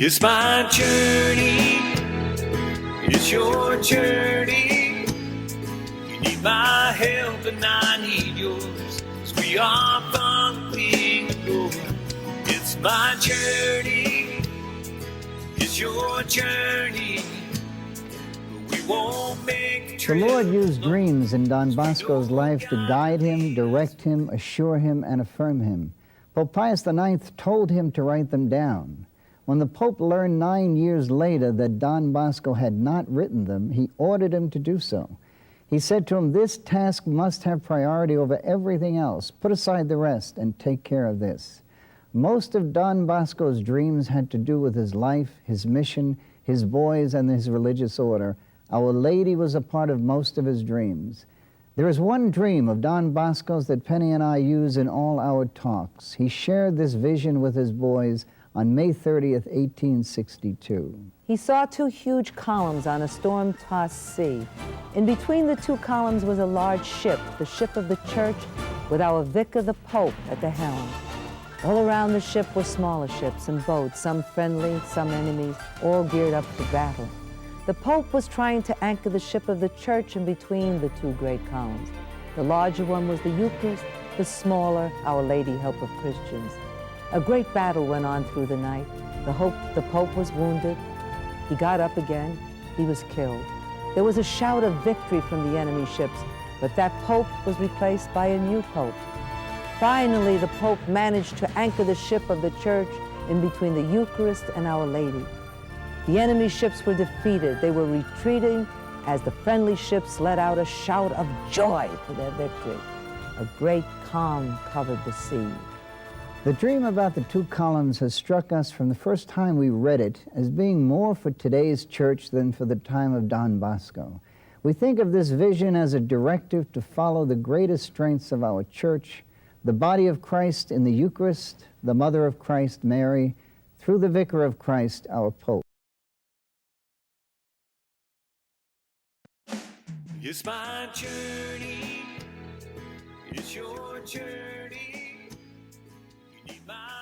It's my journey, it's your journey. You need my help and I need yours, 'cause we are following the Lord. It's my journey, it's your journey. We won't make The Lord used dreams in Don Bosco's life to guide him, direct him, assure him, and affirm him. Pope Pius IX told him to write them down. When the Pope learned 9 years later that Don Bosco had not written them, he ordered him to do so. He said to him, "This task must have priority over everything else. Put aside the rest and take care of this." Most of Don Bosco's dreams had to do with his life, his mission, his boys, and his religious order. Our Lady was a part of most of his dreams. There is one dream of Don Bosco's that Penny and I use in all our talks. He shared this vision with his boys on May 30th, 1862. He saw two huge columns on a storm-tossed sea. In between the two columns was a large ship, the ship of the church, with our vicar, the Pope, at the helm. All around the ship were smaller ships and boats, some friendly, some enemies, all geared up for battle. The Pope was trying to anchor the ship of the church in between the two great columns. The larger one was the Eucharist, the smaller, Our Lady, Help of Christians. A great battle went on through the night. The Pope was wounded. He got up again. He was killed. There was a shout of victory from the enemy ships, but that Pope was replaced by a new Pope. Finally, the Pope managed to anchor the ship of the church in between the Eucharist and Our Lady. The enemy ships were defeated. They were retreating as the friendly ships let out a shout of joy for their victory. A great calm covered the sea. The dream about the two columns has struck us from the first time we read it as being more for today's church than for the time of Don Bosco. We think of this vision as a directive to follow the greatest strengths of our church, the body of Christ in the Eucharist, the Mother of Christ, Mary, through the Vicar of Christ, our Pope. It's my journey, it's your journey. You need my